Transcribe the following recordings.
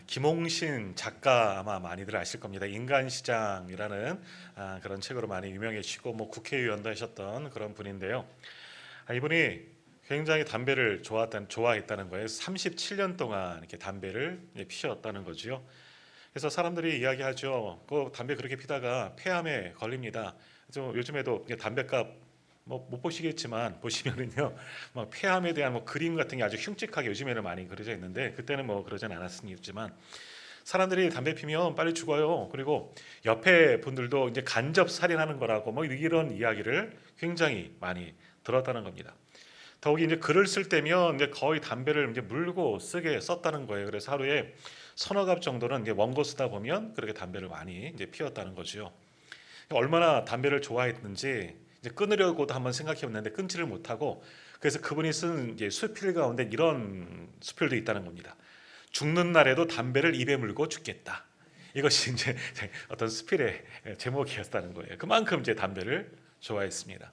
김홍신 작가 아마 많이들 아실 겁니다. 인간시장이라는 그런 책으로 많이 유명해지고 뭐 국회의원도 하셨던 그런 분인데요. 이분이 굉장히 담배를 좋아했다는 거예요. 37년 동안 이렇게 담배를 피셨다는 거죠. 그래서 사람들이 이야기하죠. 그 담배 그렇게 피다가 폐암에 걸립니다. 그래서 요즘에도 이제 담배값 뭐 못 보시겠지만 보시면은요, 뭐 폐암에 대한 뭐 그림 같은 게 아주 흉측하게 요즘에는 많이 그려져 있는데 그때는 뭐 그러진 않았습니다만 사람들이 담배 피면 빨리 죽어요. 그리고 옆에 분들도 이제 간접 살인하는 거라고 뭐 이런 이야기를 굉장히 많이 들었다는 겁니다. 더욱이 이제 글을 쓸 때면 이제 거의 담배를 이제 물고 쓰게 썼다는 거예요. 그래서 하루에 서너 갑 정도는 이제 원고 쓰다 보면 그렇게 담배를 많이 이제 피웠다는 거죠. 얼마나 담배를 좋아했는지 이제 끊으려고도 한번 생각해봤는데 끊지를 못하고, 그래서 그분이 쓴 이제 수필 가운데 이런 수필도 있다는 겁니다. 죽는 날에도 담배를 입에 물고 죽겠다. 이것이 이제 어떤 수필의 제목이었다는 거예요. 그만큼 이제 담배를 좋아했습니다.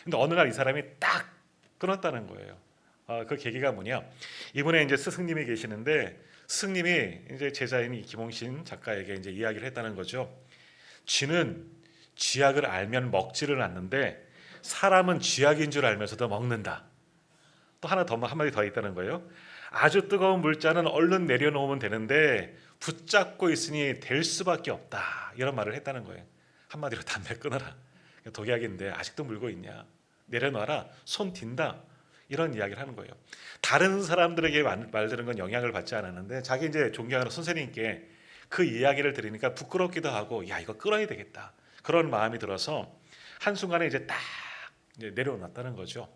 근데 어느 날 이 사람이 딱 끊었다는 거예요. 그 계기가 뭐냐? 이분의 이제 스승님이 계시는데 스승님이 이제 제자인 이 김홍신 작가에게 이제 이야기를 했다는 거죠. 쥐는 쥐약을 알면 먹지를 않는데 사람은 쥐약인 줄 알면서도 먹는다. 또 하나 더 한마디 더 있다는 거예요. 아주 뜨거운 물잔은 얼른 내려놓으면 되는데 붙잡고 있으니 될 수밖에 없다. 이런 말을 했다는 거예요. 한마디로 담배 끊어라. 독약인데 아직도 물고 있냐. 내려놔라. 손 딘다. 이런 이야기를 하는 거예요. 다른 사람들에게 말들은 건 영향을 받지 않았는데 자기 이제 존경하는 선생님께 그 이야기를 들으니까 부끄럽기도 하고 야 이거 끊어야 되겠다. 그런 마음이 들어서 한순간에 이제 딱 이제 내려놨다는 거죠.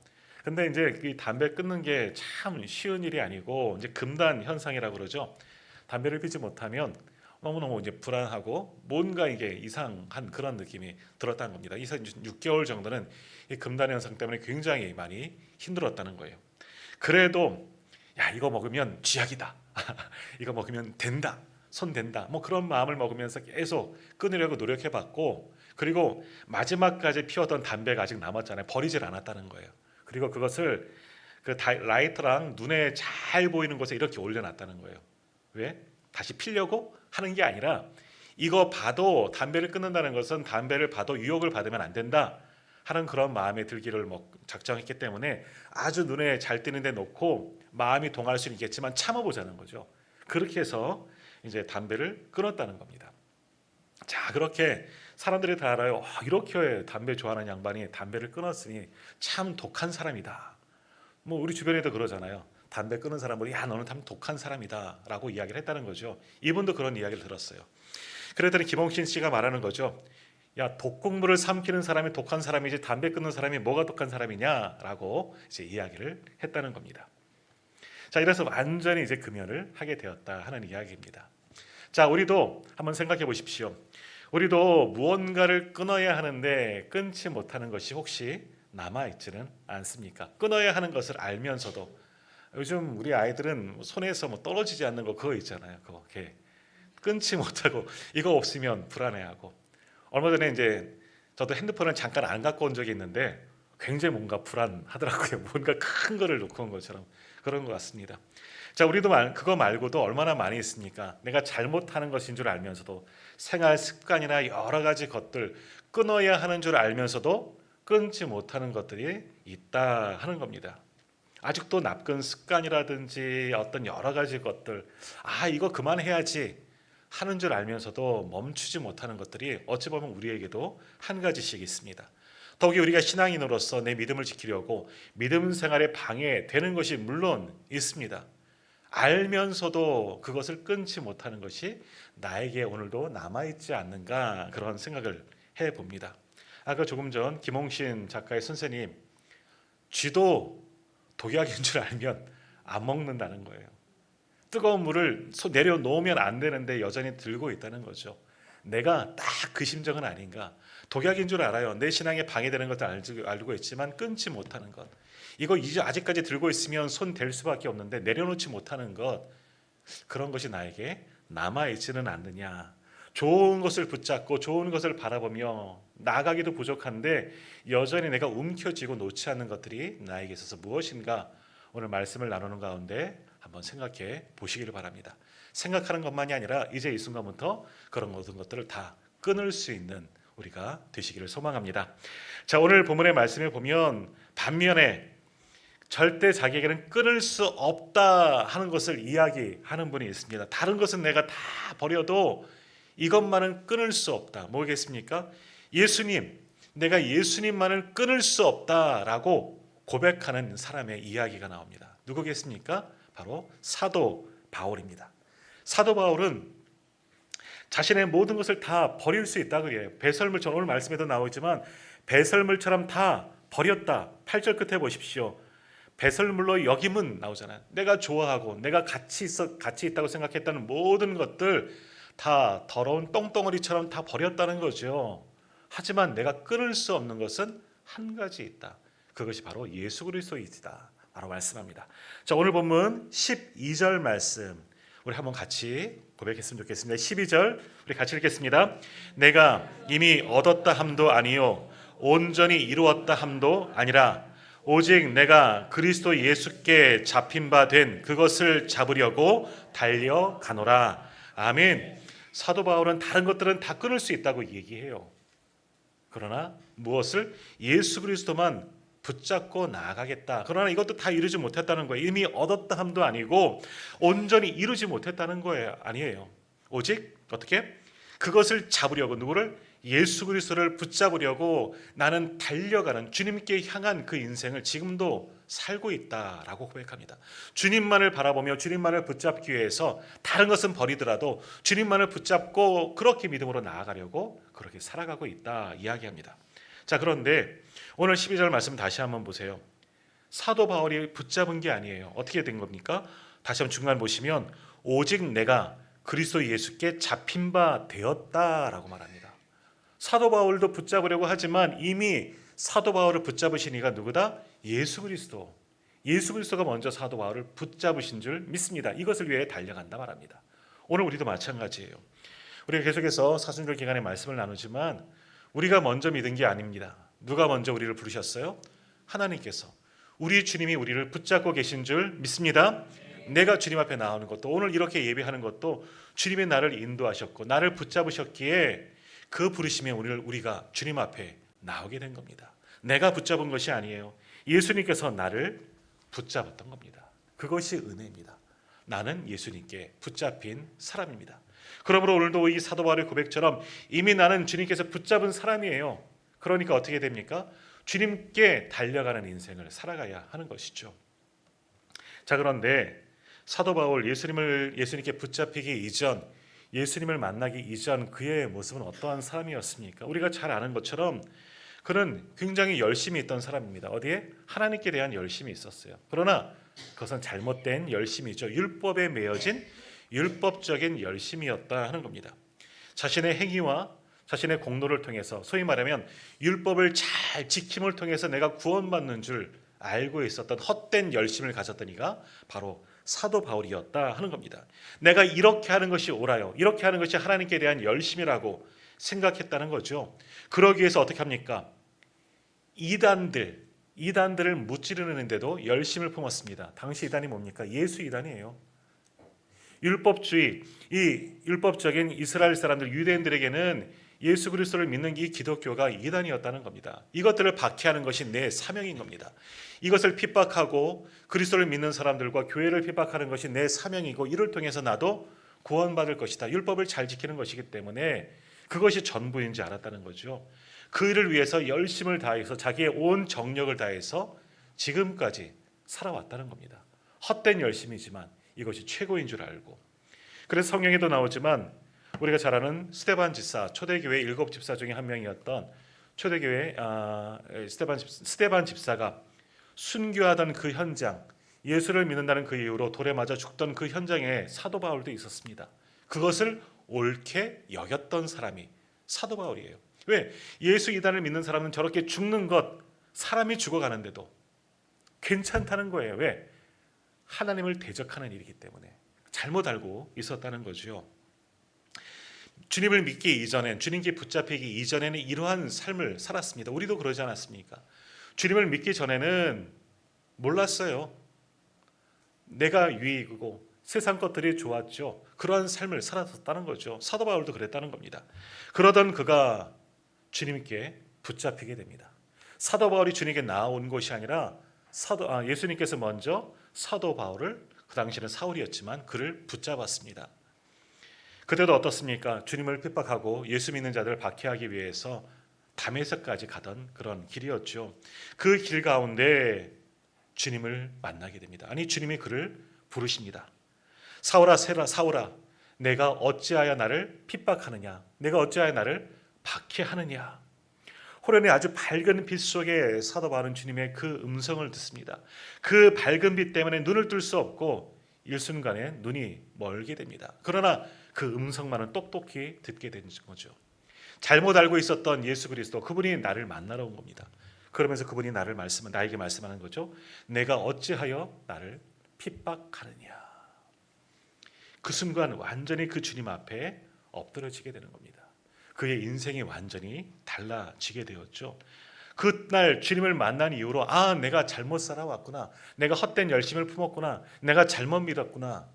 근데 이제 이 담배 끊는 게 참 쉬운 일이 아니고 이제 금단 현상이라고 그러죠. 담배를 피지 못하면 너무너무 이제 불안하고 뭔가 이게 이상한 그런 느낌이 들었다는 겁니다. 6개월 정도는 이 금단 현상 때문에 굉장히 많이 힘들었다는 거예요. 그래도 야 이거 먹으면 쥐약이다. 이거 먹으면 된다. 손 된다. 뭐 그런 마음을 먹으면서 계속 끊으려고 노력해봤고, 그리고 마지막까지 피웠던 담배가 아직 남았잖아요. 버리질 않았다는 거예요. 그리고 그것을 그 라이터랑 눈에 잘 보이는 곳에 이렇게 올려놨다는 거예요. 왜? 다시 피려고 하는 게 아니라 이거 봐도 담배를 끊는다는 것은 담배를 봐도 유혹을 받으면 안 된다 하는 그런 마음에 들기를 작정했기 때문에 아주 눈에 잘 띄는 데 놓고 마음이 동할 수는 있겠지만 참아보자는 거죠. 그렇게 해서 이제 담배를 끊었다는 겁니다. 자, 그렇게 사람들이 다 알아요. 이렇게 담배 좋아하는 양반이 담배를 끊었으니 참 독한 사람이다. 뭐 우리 주변에도 그러잖아요. 담배 끊은 사람을 야 너는 참 독한 사람이다라고 이야기를 했다는 거죠. 이분도 그런 이야기를 들었어요. 그랬더니 김홍신 씨가 말하는 거죠. 야 독국물을 삼키는 사람이 독한 사람이지 담배 끊는 사람이 뭐가 독한 사람이냐라고 이제 이야기를 했다는 겁니다. 자, 이래서 완전히 이제 금연을 하게 되었다 하는 이야기입니다. 자, 우리도 한번 생각해 보십시오. 우리도 무언가를 끊어야 하는데 끊지 못하는 것이 혹시 남아있지는 않습니까? 끊어야 하는 것을 알면서도 요즘 우리 아이들은 손에서 뭐 떨어지지 않는 거 그거 있잖아요. 그거 이렇게 끊지 못하고 이거 없으면 불안해하고. 얼마 전에 이제 저도 핸드폰을 잠깐 안 갖고 온 적이 있는데 굉장히 뭔가 불안하더라고요. 뭔가 큰 거를 놓고 온 것처럼 그런 것 같습니다. 자, 우리도 그거 말고도 얼마나 많이 있습니까? 내가 잘못하는 것인 줄 알면서도 생활 습관이나 여러 가지 것들 끊어야 하는 줄 알면서도 끊지 못하는 것들이 있다 하는 겁니다. 아직도 나쁜 습관이라든지 어떤 여러 가지 것들, 이거 그만해야지 하는 줄 알면서도 멈추지 못하는 것들이 어찌 보면 우리에게도 한 가지씩 있습니다. 더욱이 우리가 신앙인으로서 내 믿음을 지키려고 믿음 생활에 방해되는 것이 물론 있습니다. 알면서도 그것을 끊지 못하는 것이 나에게 오늘도 남아있지 않는가 그런 생각을 해봅니다. 아까 조금 전 김홍신 작가의 선생님, 쥐도 독약인 줄 알면 안 먹는다는 거예요. 뜨거운 물을 내려놓으면 안 되는데 여전히 들고 있다는 거죠. 내가 딱 그 심정은 아닌가. 독약인 줄 알아요. 내 신앙에 방해되는 것도 알고 있지만 끊지 못하는 것. 이거 이제 아직까지 들고 있으면 손 댈 수밖에 없는데 내려놓지 못하는 것. 그런 것이 나에게 남아있지는 않느냐. 좋은 것을 붙잡고 좋은 것을 바라보며 나가기도 부족한데 여전히 내가 움켜쥐고 놓지 않는 것들이 나에게 있어서 무엇인가 오늘 말씀을 나누는 가운데 한번 생각해 보시기를 바랍니다. 생각하는 것만이 아니라 이제 이 순간부터 그런 모든 것들을 다 끊을 수 있는 우리가 되시기를 소망합니다. 자, 오늘 본문의 말씀에 보면 반면에 절대 자기에게는 끊을 수 없다 하는 것을 이야기하는 분이 있습니다. 다른 것은 내가 다 버려도 이것만은 끊을 수 없다. 뭐겠습니까? 예수님, 내가 예수님만을 끊을 수 없다라고 고백하는 사람의 이야기가 나옵니다. 누구겠습니까? 바로 사도 바울입니다. 사도 바울은 자신의 모든 것을 다 버릴 수 있다 그래요. 배설물처럼, 오늘 말씀에도 나오지만 배설물처럼 다 버렸다. 8절 끝에 보십시오. 배설물로 여김은 나오잖아요. 내가 좋아하고 내가 가치 있다고 생각했다는 모든 것들 다 더러운 똥덩어리처럼 다 버렸다는 거죠. 하지만 내가 끊을 수 없는 것은 한 가지 있다. 그것이 바로 예수 그리스도이다. 바로 말씀합니다. 자, 오늘 본문 12절 말씀 우리 한번 같이 고백했으면 좋겠습니다. 12절 우리 같이 읽겠습니다. 내가 이미 얻었다 함도 아니요 온전히 이루었다 함도 아니라 오직 내가 그리스도 예수께 잡힌 바 된 그것을 잡으려고 달려가노라. 아멘. 사도 바울은 다른 것들은 다 끊을 수 있다고 얘기해요. 그러나 무엇을? 예수 그리스도만 붙잡고 나아가겠다. 그러나 이것도 다 이루지 못했다는 거예요. 이미 얻었다 함도 아니고 온전히 이루지 못했다는 거예요. 아니에요. 오직 어떻게? 그것을 잡으려고, 누구를? 예수 그리스도를 붙잡으려고 나는 달려가는, 주님께 향한 그 인생을 지금도 살고 있다라고 고백합니다. 주님만을 바라보며 주님만을 붙잡기 위해서 다른 것은 버리더라도 주님만을 붙잡고 그렇게 믿음으로 나아가려고 그렇게 살아가고 있다 이야기합니다. 자, 그런데 오늘 12절 말씀 다시 한번 보세요. 사도 바울이 붙잡은 게 아니에요. 어떻게 된 겁니까? 다시 한번 중간 보시면 오직 내가 그리스도 예수께 잡힌 바 되었다라고 말합니다. 사도 바울도 붙잡으려고 하지만 이미 사도 바울을 붙잡으신 이가 누구다? 예수 그리스도. 예수 그리스도가 먼저 사도 바울을 붙잡으신 줄 믿습니다. 이것을 위해 달려간다 말합니다. 오늘 우리도 마찬가지예요. 우리가 계속해서 사순절 기간에 말씀을 나누지만 우리가 먼저 믿은 게 아닙니다. 누가 먼저 우리를 부르셨어요? 하나님께서. 우리 주님이 우리를 붙잡고 계신 줄 믿습니다. 내가 주님 앞에 나오는 것도, 오늘 이렇게 예배하는 것도 주님이 나를 인도하셨고 나를 붙잡으셨기에 그 부르심에 우리가 주님 앞에 나오게 된 겁니다. 내가 붙잡은 것이 아니에요. 예수님께서 나를 붙잡았던 겁니다. 그것이 은혜입니다. 나는 예수님께 붙잡힌 사람입니다. 그러므로 오늘도 이 사도 바울의 고백처럼 이미 나는 주님께서 붙잡은 사람이에요. 그러니까 어떻게 됩니까? 주님께 달려가는 인생을 살아가야 하는 것이죠. 자, 그런데 사도 바울 예수님께 붙잡히기 이전, 예수님을 만나기 이전 그의 모습은 어떠한 사람이었습니까? 우리가 잘 아는 것처럼 그는 굉장히 열심히 있던 사람입니다. 어디에? 하나님께 대한 열심이 있었어요. 그러나 그것은 잘못된 열심이죠. 율법에 매여진 율법적인 열심이었다 하는 겁니다. 자신의 행위와 자신의 공로를 통해서, 소위 말하면 율법을 잘 지킴을 통해서 내가 구원받는 줄 알고 있었던 헛된 열심을 가졌던 이가 바로 사도 바울이었다 하는 겁니다. 내가 이렇게 하는 것이 옳아요, 이렇게 하는 것이 하나님께 대한 열심이라고 생각했다는 거죠. 그러기 위해서 어떻게 합니까? 이단들을 무찌르는데도 열심을 품었습니다. 당시 이단이 뭡니까? 예수 이단이에요. 율법주의, 이 율법적인 이스라엘 사람들, 유대인들에게는 예수 그리스도를 믿는 이 기독교가 이단이었다는 겁니다. 이것들을 박해하는 것이 내 사명인 겁니다. 이것을 핍박하고 그리스도를 믿는 사람들과 교회를 핍박하는 것이 내 사명이고, 이를 통해서 나도 구원받을 것이다. 율법을 잘 지키는 것이기 때문에 그것이 전부인 줄 알았다는 거죠. 그 일을 위해서 열심을 다해서 자기의 온 정력을 다해서 지금까지 살아왔다는 겁니다. 헛된 열심이지만 이것이 최고인 줄 알고. 그래서 성경에도 나오지만 우리가 잘 아는 스데반 집사, 초대교회 7 집사 중에 한 명이었던 초대교회 스데반 집사가 순교하던 그 현장, 예수를 믿는다는 그 이유로 돌에 맞아 죽던 그 현장에 사도 바울도 있었습니다. 그것을 옳게 여겼던 사람이 사도 바울이에요. 왜? 예수 이단을 믿는 사람은 저렇게 죽는 것, 사람이 죽어가는데도 괜찮다는 거예요. 왜? 하나님을 대적하는 일이기 때문에. 잘못 알고 있었다는 거죠. 주님을 믿기 이전엔, 주님께 붙잡히기 이전에는 이러한 삶을 살았습니다. 우리도 그러지 않았습니까? 주님을 믿기 전에는 몰랐어요. 내가 유익이고 세상 것들이 좋았죠. 그러한 삶을 살았었다는 거죠. 사도 바울도 그랬다는 겁니다. 그러던 그가 주님께 붙잡히게 됩니다. 사도 바울이 주님께 나온 것이 아니라 예수님께서 먼저 사도 바울을, 그 당시에는 사울이었지만 그를 붙잡았습니다. 그때도 어떻습니까? 주님을 핍박하고 예수 믿는 자들을 박해하기 위해서 다메섹까지 가던 그런 길이었죠. 그 길 가운데 주님을 만나게 됩니다. 아니, 주님이 그를 부르십니다. 사울아, 사울아, 내가 어찌하여 나를 핍박하느냐? 내가 어찌하여 나를 박해하느냐? 호련의 아주 밝은 빛 속에 사도 바울은 주님의 그 음성을 듣습니다. 그 밝은 빛 때문에 눈을 뜰 수 없고 일순간에 눈이 멀게 됩니다. 그러나 그 음성만은 똑똑히 듣게 된 거죠. 잘못 알고 있었던 예수 그리스도, 그분이 나를 만나러 온 겁니다. 그러면서 그분이 나에게 말씀하는 거죠. 내가 어찌하여 나를 핍박하느냐. 그 순간 완전히 그 주님 앞에 엎드러지게 되는 겁니다. 그의 인생이 완전히 달라지게 되었죠. 그날 주님을 만난 이후로 내가 잘못 살아왔구나. 내가 헛된 열심을 품었구나. 내가 잘못 믿었구나.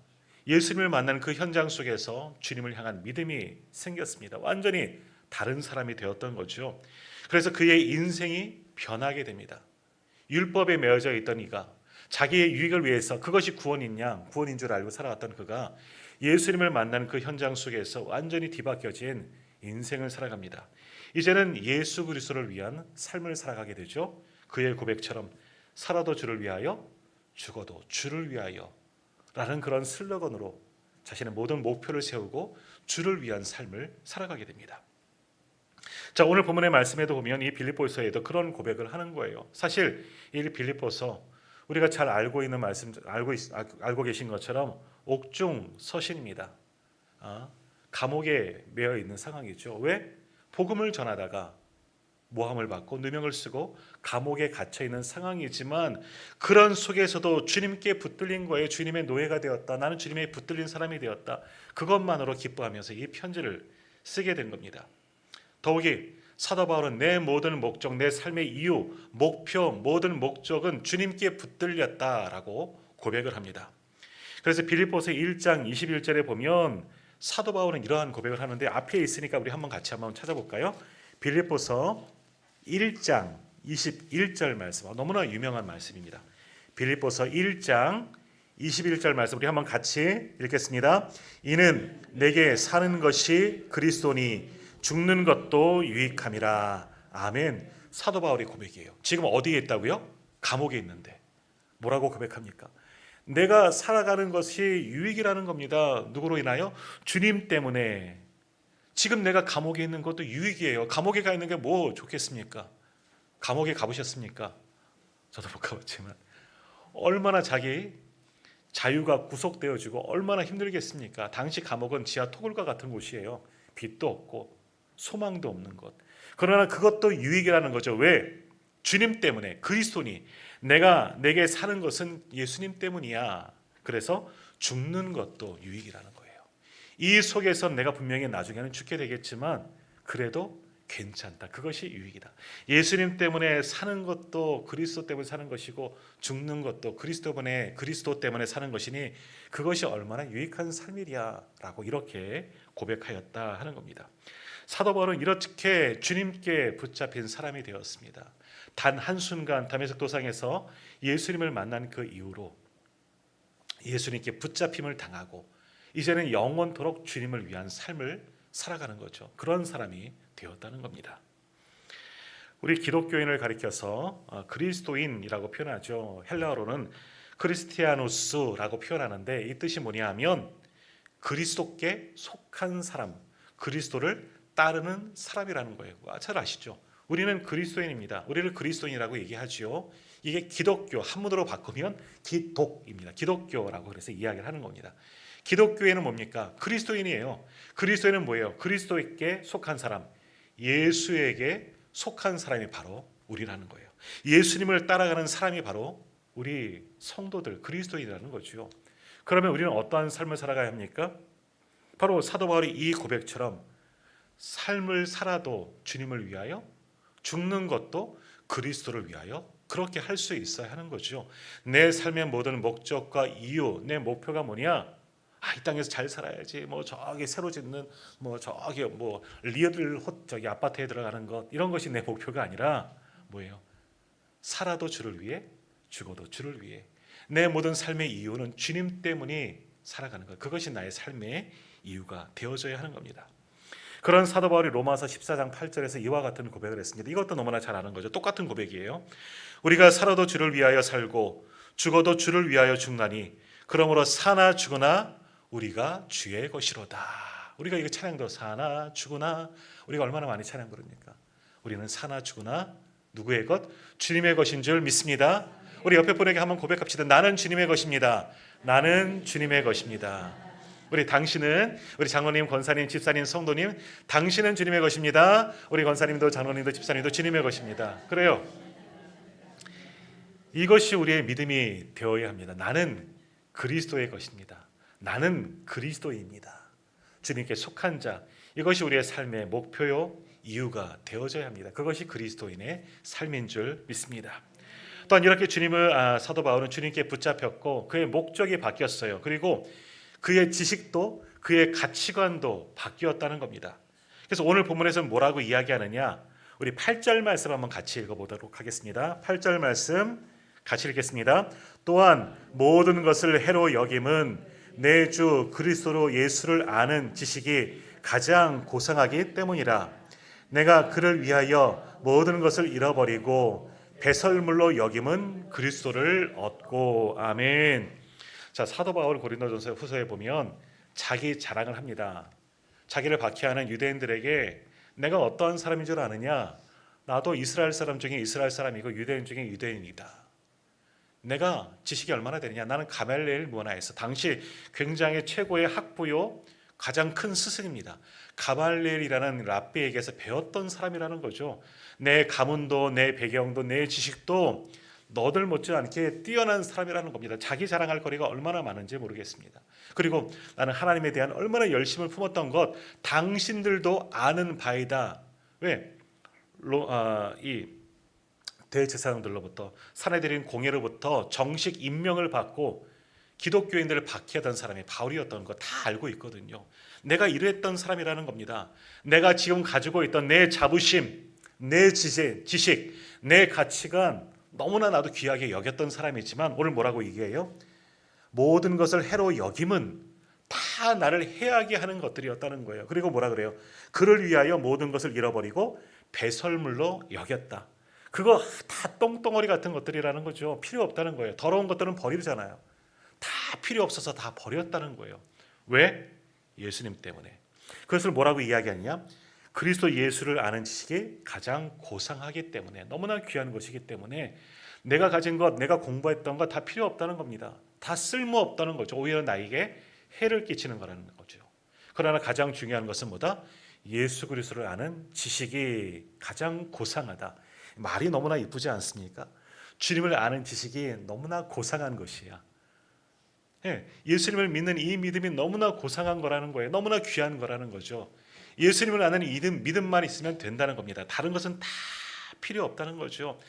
예수님을 만난 그 현장 속에서 주님을 향한 믿음이 생겼습니다. 완전히 다른 사람이 되었던 거죠. 그래서 그의 인생이 변하게 됩니다. 율법에 매어져 있던 이가 자기의 유익을 위해서, 그것이 구원인 줄 알고 살아왔던 그가 예수님을 만난 그 현장 속에서 완전히 뒤바뀌어진 인생을 살아갑니다. 이제는 예수 그리스도를 위한 삶을 살아가게 되죠. 그의 고백처럼 살아도 주를 위하여, 죽어도 주를 위하여 라는 그런 슬로건으로 자신의 모든 목표를 세우고 주를 위한 삶을 살아가게 됩니다. 자, 오늘 본문의 말씀에도 보면 이 빌립보서에도 그런 고백을 하는 거예요. 사실 이 빌립보서 우리가 잘 알고 있는 말씀, 알고 계신 것처럼 옥중 서신입니다. 감옥에 매여 있는 상황이죠. 왜? 복음을 전하다가 모함을 받고 누명을 쓰고 감옥에 갇혀 있는 상황이지만 그런 속에서도 주님께 붙들린 거예요. 주님의 노예가 되었다. 나는 주님의 붙들린 사람이 되었다. 그것만으로 기뻐하면서 이 편지를 쓰게 된 겁니다. 더욱이 사도 바울은 내 모든 목적, 내 삶의 이유, 목표, 모든 목적은 주님께 붙들렸다라고 고백을 합니다. 그래서 빌립보서 1장 21절에 보면 사도 바울은 이러한 고백을 하는데, 앞에 있으니까 우리 같이 한번 찾아볼까요? 빌립보서 1장 21절 말씀, 너무나 유명한 말씀입니다. 빌립보서 1장 21절 말씀 우리 한번 같이 읽겠습니다. 이는 내게 사는 것이 그리스도니 죽는 것도 유익함이라. 아멘. 사도 바울의 고백이에요. 지금 어디에 있다고요? 감옥에 있는데 뭐라고 고백합니까? 내가 살아가는 것이 유익이라는 겁니다. 누구로 인하여? 주님 때문에. 지금 내가 감옥에 있는 것도 유익이에요. 감옥에 가 있는 게 뭐 좋겠습니까? 감옥에 가보셨습니까? 저도 못 가봤지만 얼마나 자기 자유가 구속되어지고 얼마나 힘들겠습니까? 당시 감옥은 지하 토굴과 같은 곳이에요. 빛도 없고 소망도 없는 것. 그러나 그것도 유익이라는 거죠. 왜? 주님 때문에, 그리스도니. 내게 사는 것은 예수님 때문이야. 그래서 죽는 것도 유익이라는 거예요. 이 속에서 내가 분명히 나중에는 죽게 되겠지만 그래도 괜찮다. 그것이 유익이다. 예수님 때문에 사는 것도 그리스도 때문에 사는 것이고 죽는 것도 그리스도 때문에 사는 것이니 그것이 얼마나 유익한 삶이랴라고 이렇게 고백하였다 하는 겁니다. 사도 바울은 이렇게 주님께 붙잡힌 사람이 되었습니다. 단 한순간 다메섹 도상에서 예수님을 만난 그 이후로 예수님께 붙잡힘을 당하고 이제는 영원토록 주님을 위한 삶을 살아가는 거죠. 그런 사람이 되었다는 겁니다. 우리 기독교인을 가리켜서 그리스도인이라고 표현하죠. 헬라어로는 크리스티아누스라고 표현하는데 이 뜻이 뭐냐 하면 그리스도께 속한 사람, 그리스도를 따르는 사람이라는 거예요. 잘 아시죠? 우리는 그리스도인입니다. 우리를 그리스도인이라고 얘기하죠. 이게 기독교, 한문으로 바꾸면 기독입니다. 기독교라고 그래서 이야기를 하는 겁니다. 기독교에는 뭡니까? 그리스도인이에요. 그리스도인은 뭐예요? 그리스도에게 속한 사람, 예수에게 속한 사람이 바로 우리라는 거예요. 예수님을 따라가는 사람이 바로 우리 성도들, 그리스도인이라는 거죠. 그러면 우리는 어떠한 삶을 살아가야 합니까? 바로 사도 바울이 이 고백처럼 삶을 살아도 주님을 위하여, 죽는 것도 그리스도를 위하여 그렇게 할 수 있어야 하는 거죠. 내 삶의 모든 목적과 이유, 내 목표가 뭐냐? 이 땅에서 잘 살아야지. 뭐 저기 새로 짓는 뭐 저기 뭐 리얼 저기 아파트에 들어가는 것, 이런 것이 내 목표가 아니라 뭐예요? 살아도 주를 위해, 죽어도 주를 위해. 내 모든 삶의 이유는 주님 때문에 살아가는 것. 그것이 나의 삶의 이유가 되어져야 하는 겁니다. 그런 사도 바울이 로마서 14장 8절에서 이와 같은 고백을 했습니다. 이것도 너무나 잘 아는 거죠. 똑같은 고백이에요. 우리가 살아도 주를 위하여 살고 죽어도 주를 위하여 죽나니 그러므로 사나 죽으나 우리가 주의 것이로다. 우리가 이거 찬양도 사나 죽으나, 우리가 얼마나 많이 찬양 부릅니까? 우리는 사나 죽으나 누구의 것? 주님의 것인 줄 믿습니다. 우리 옆에 분에게 한번 고백합시다. 나는 주님의 것입니다. 나는 주님의 것입니다. 우리 당신은, 우리 장로님, 권사님, 집사님, 성도님, 당신은 주님의 것입니다. 우리 권사님도 장로님도 집사님도 주님의 것입니다. 그래요. 이것이 우리의 믿음이 되어야 합니다. 나는 그리스도의 것입니다. 나는 그리스도입니다. 주님께 속한 자, 이것이 우리의 삶의 목표요 이유가 되어져야 합니다. 그것이 그리스도인의 삶인 줄 믿습니다. 또한 이렇게 주님을 사도 바울은 주님께 붙잡혔고 그의 목적이 바뀌었어요. 그리고 그의 지식도 그의 가치관도 바뀌었다는 겁니다. 그래서 오늘 본문에서는 뭐라고 이야기하느냐? 우리 8절 말씀 한번 같이 읽어보도록 하겠습니다. 8절 말씀 같이 읽겠습니다. 또한 모든 것을 해로 여김은 내 주 그리스도 예수를 아는 지식이 가장 고상하기 때문이라. 내가 그를 위하여 모든 것을 잃어버리고 배설물로 여김은 그리스도를 얻고. 아멘. 자, 사도 바울 고린도전서 후서에 보면 자기 자랑을 합니다. 자기를 박해하는 유대인들에게 내가 어떠한 사람인 줄 아느냐? 나도 이스라엘 사람 중에 이스라엘 사람이고 유대인 중에 유대인이다. 내가 지식이 얼마나 되느냐? 나는 가말리엘 문화에서 당시 굉장히 최고의 학부요 가장 큰 스승입니다. 가말리엘이라는 랍비에게서 배웠던 사람이라는 거죠. 내 가문도 내 배경도 내 지식도 너들 못지않게 뛰어난 사람이라는 겁니다. 자기 자랑할 거리가 얼마나 많은지 모르겠습니다. 그리고 나는 하나님에 대한 얼마나 열심을 품었던 것 당신들도 아는 바이다. 왜? 이 대제사장들로부터 사내들인 공예로부터 정식 임명을 받고 기독교인들을 박해하던 사람이 바울이었던 거 다 알고 있거든요. 내가 이랬던 사람이라는 겁니다. 내가 지금 가지고 있던 내 자부심, 내 지식, 내 가치관 너무나 나도 귀하게 여겼던 사람이지만 오늘 뭐라고 얘기해요? 모든 것을 해로 여김은 다 나를 해하게 하는 것들이었다는 거예요. 그리고 뭐라 그래요? 그를 위하여 모든 것을 잃어버리고 배설물로 여겼다. 그거 다 똥덩어리 같은 것들이라는 거죠. 필요 없다는 거예요. 더러운 것들은 버리잖아요. 다 필요 없어서 다 버렸다는 거예요. 왜? 예수님 때문에. 그것을 뭐라고 이야기하느냐? 그리스도 예수를 아는 지식이 가장 고상하기 때문에, 너무나 귀한 것이기 때문에 내가 가진 것, 내가 공부했던 것 다 필요 없다는 겁니다. 다 쓸모없다는 거죠. 오히려 나에게 해를 끼치는 거라는 거죠. 그러나 가장 중요한 것은 뭐다? 예수 그리스도를 아는 지식이 가장 고상하다. 말이 너무나 이쁘지 않습니까? 주님을 아는 지식이 너무나 고상한 것이야. 예수님을 믿는 이 믿음이 너무나 고상한 거라는 거예요. 너무나 귀한 거라는 거죠. 예수님을 아는 믿음만 있으면 된다는 겁니다. 다른 것은 다 필요 없다는 거죠.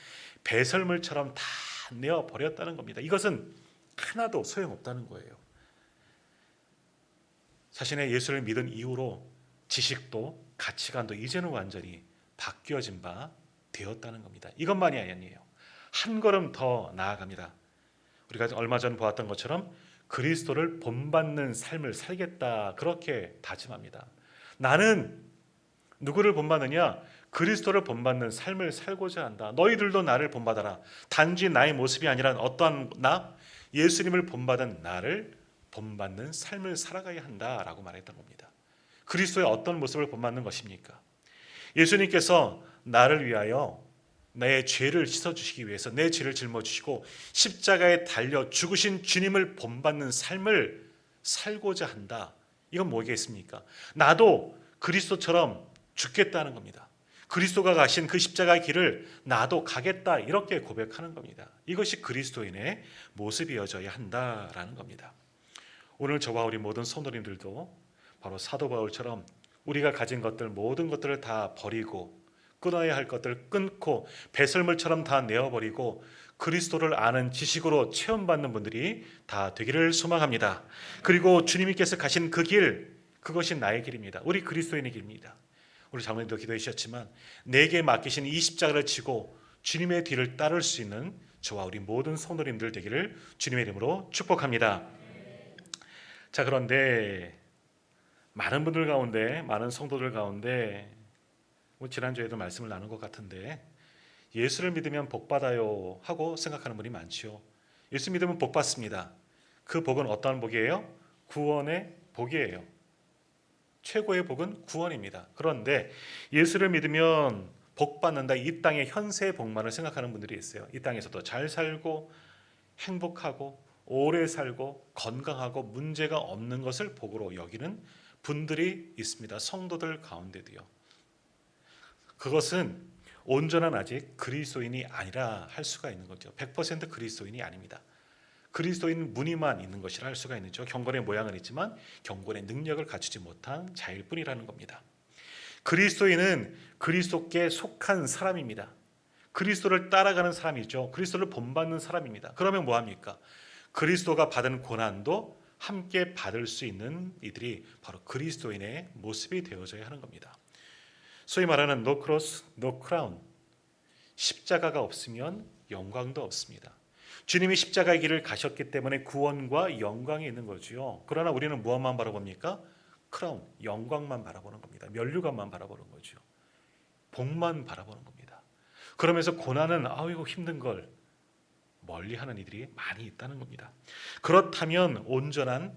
배설물처럼 다 내어버렸다는 겁니다. 이것은 하나도 소용없다는 거예요. 자신의 예수를 믿은 이후로 지식도 가치관도 이제는 완전히 바뀌어진 바 되었다는 겁니다. 이것만이 아니에요. 한 걸음 더 나아갑니다. 우리가 얼마 전 보았던 것처럼 그리스도를 본받는 삶을 살겠다, 그렇게 다짐합니다. 나는 누구를 본받느냐? 그리스도를 본받는 삶을 살고자 한다. 너희들도 나를 본받아라. 단지 나의 모습이 아니라 어떠한 나? 예수님을 본받은 나를 본받는 삶을 살아가야 한다라고 말했던 겁니다. 그리스도의 어떤 모습을 본받는 것입니까? 예수님께서 나를 위하여 내 죄를 씻어주시기 위해서 내 죄를 짊어지시고 십자가에 달려 죽으신 주님을 본받는 삶을 살고자 한다. 이건 뭐겠습니까? 나도 그리스도처럼 죽겠다는 겁니다. 그리스도가 가신 그 십자가의 길을 나도 가겠다, 이렇게 고백하는 겁니다. 이것이 그리스도인의 모습이어져야 한다라는 겁니다. 오늘 저와 우리 모든 성도님들도 바로 사도 바울처럼 우리가 가진 것들, 모든 것들을 다 버리고 끊어야 할 것들 끊고 배설물처럼 다 내어버리고 그리스도를 아는 지식으로 체험받는 분들이 다 되기를 소망합니다. 그리고 주님께서 가신 그 길, 그것이 나의 길입니다. 우리 그리스도인의 길입니다. 우리 장로님도 기도해 주셨지만 내게 맡기신 이 십자가를 지고 주님의 뒤를 따를 수 있는 저와 우리 모든 성도님들 되기를 주님의 이름으로 축복합니다. 자, 그런데 많은 분들 가운데, 많은 성도들 가운데 지난주에도 말씀을 나눈 것 같은데 예수를 믿으면 복 받아요 하고 생각하는 분이 많죠. 예수 믿으면 복 받습니다. 그 복은 어떠한 복이에요? 구원의 복이에요. 최고의 복은 구원입니다. 그런데 예수를 믿으면 복 받는다, 이 땅의 현세의 복만을 생각하는 분들이 있어요. 이 땅에서도 잘 살고 행복하고 오래 살고 건강하고 문제가 없는 것을 복으로 여기는 분들이 있습니다. 성도들 가운데도요. 그것은 온전한 아직 그리스도인이 아니라 할 수가 있는 거죠. 100% 그리스도인이 아닙니다. 그리스도인 무늬만 있는 것이라 할 수가 있는죠. 경건의 모양은 있지만 경건의 능력을 갖추지 못한 자일 뿐이라는 겁니다. 그리스도인은 그리스도께 속한 사람입니다. 그리스도를 따라가는 사람이죠. 그리스도를 본받는 사람입니다. 그러면 뭐합니까? 그리스도가 받은 고난도 함께 받을 수 있는 이들이 바로 그리스도인의 모습이 되어져야 하는 겁니다. 소위 말하는 no cross, no crown. 십자가가 없으면 영광도 없습니다. 주님이 십자가의 길을 가셨기 때문에 구원과 영광이 있는 거죠. 그러나 우리는 무엇만 바라봅니까? 크라운, 영광만 바라보는 겁니다. 면류관만 바라보는 거죠. 복만 바라보는 겁니다. 그러면서 고난은 아이고 힘든 걸 멀리하는 이들이 많이 있다는 겁니다. 그렇다면 온전한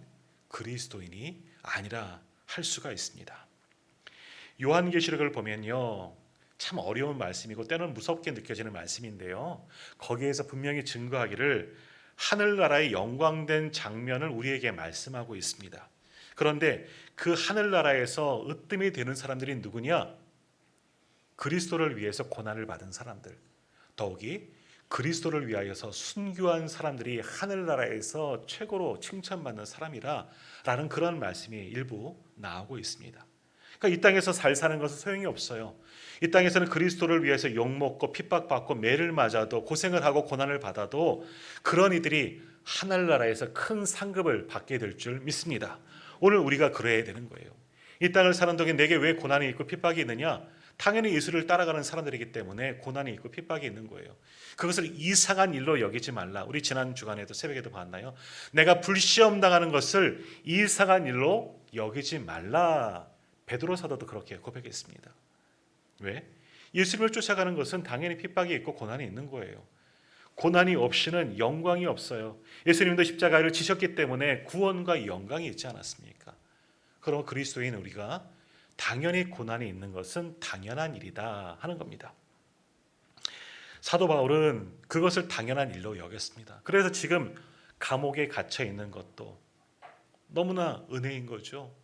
그리스도인이 아니라 할 수가 있습니다. 요한계시록을 보면요, 참 어려운 말씀이고 때로는 무섭게 느껴지는 말씀인데요, 거기에서 분명히 증거하기를 하늘나라의 영광된 장면을 우리에게 말씀하고 있습니다. 그런데 그 하늘나라에서 으뜸이 되는 사람들이 누구냐? 그리스도를 위해서 고난을 받은 사람들, 더욱이 그리스도를 위하여서 순교한 사람들이 하늘나라에서 최고로 칭찬받는 사람이라 라는 그런 말씀이 일부 나오고 있습니다. 그러니까 이 땅에서 잘 사는 것은 소용이 없어요. 이 땅에서는 그리스도를 위해서 욕먹고 핍박받고 매를 맞아도 고생을 하고 고난을 받아도 그런 이들이 하늘나라에서 큰 상급을 받게 될 줄 믿습니다. 오늘 우리가 그래야 되는 거예요. 이 땅을 사는 동안 내게 왜 고난이 있고 핍박이 있느냐? 당연히 예수를 따라가는 사람들이기 때문에 고난이 있고 핍박이 있는 거예요. 그것을 이상한 일로 여기지 말라. 우리 지난 주간에도 새벽에도 봤나요? 내가 불시험 당하는 것을 이상한 일로 여기지 말라. 베드로 사도도 그렇게 고백했습니다. 왜? 예수님을 쫓아가는 것은 당연히 핍박이 있고 고난이 있는 거예요. 고난이 없이는 영광이 없어요. 예수님도 십자가를 지셨기 때문에 구원과 영광이 있지 않았습니까? 그럼 그리스도인 우리가 당연히 고난이 있는 것은 당연한 일이다 하는 겁니다. 사도 바울은 그것을 당연한 일로 여겼습니다. 그래서 지금 감옥에 갇혀 있는 것도 너무나 은혜인 거죠.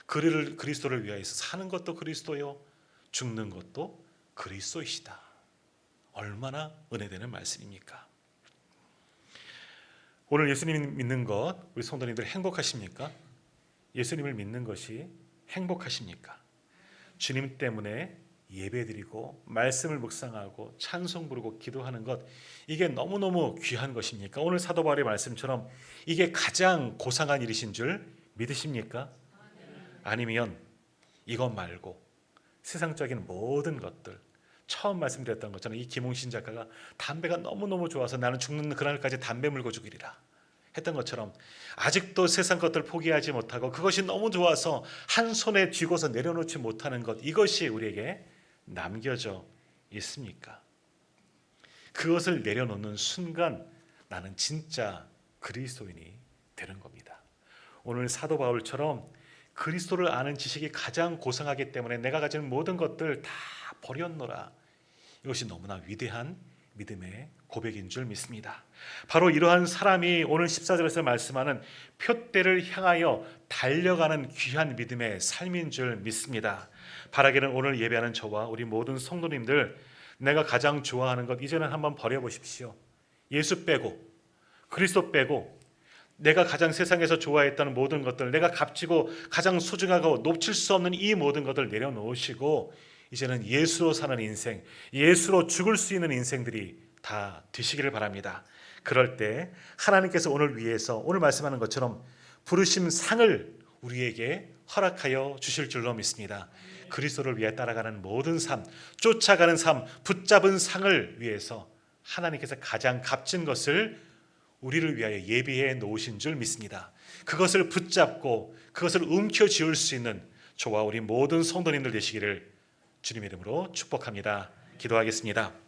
그리스도를 위하여서 사는 것도 그리스도요, 죽는 것도 그리스도이시다. 얼마나 은혜되는 말씀입니까? 오늘 예수님 믿는 것, 우리 성도님들 행복하십니까? 예수님을 믿는 것이 행복하십니까? 주님 때문에 예배드리고 말씀을 묵상하고 찬송 부르고 기도하는 것, 이게 너무너무 귀한 것입니까? 오늘 사도 바울의 말씀처럼 이게 가장 고상한 일이신 줄 믿으십니까? 아니면 이것 말고 세상적인 모든 것들, 처음 말씀드렸던 것처럼 이 김홍신 작가가 담배가 너무너무 좋아서 나는 죽는 그날까지 담배 물고 죽이리라 했던 것처럼 아직도 세상 것들 포기하지 못하고 그것이 너무 좋아서 한 손에 쥐고서 내려놓지 못하는 것, 이것이 우리에게 남겨져 있습니까? 그것을 내려놓는 순간 나는 진짜 그리스도인이 되는 겁니다. 오늘 사도 바울처럼 그리스도를 아는 지식이 가장 고상하기 때문에 내가 가진 모든 것들 다 버렸노라, 이것이 너무나 위대한 믿음의 고백인 줄 믿습니다. 바로 이러한 사람이 오늘 14절에서 말씀하는 표대를 향하여 달려가는 귀한 믿음의 삶인 줄 믿습니다. 바라기는 오늘 예배하는 저와 우리 모든 성도님들, 내가 가장 좋아하는 것 이제는 한번 버려보십시오. 예수 빼고 그리스도 빼고 내가 가장 세상에서 좋아했던 모든 것들, 내가 값지고 가장 소중하고 놓칠 수 없는 이 모든 것들 내려놓으시고 이제는 예수로 사는 인생, 예수로 죽을 수 있는 인생들이 다 되시기를 바랍니다. 그럴 때 하나님께서 오늘 위해서 오늘 말씀하는 것처럼 부르심 상을 우리에게 허락하여 주실 줄로 믿습니다. 그리스도를 위해 따라가는 모든 삶, 쫓아가는 삶, 붙잡은 상을 위해서 하나님께서 가장 값진 것을 우리를 위하여 예비해 놓으신 줄 믿습니다. 그것을 붙잡고 그것을 움켜쥐을 수 있는 저와 우리 모든 성도님들 되시기를 주님의 이름으로 축복합니다. 기도하겠습니다.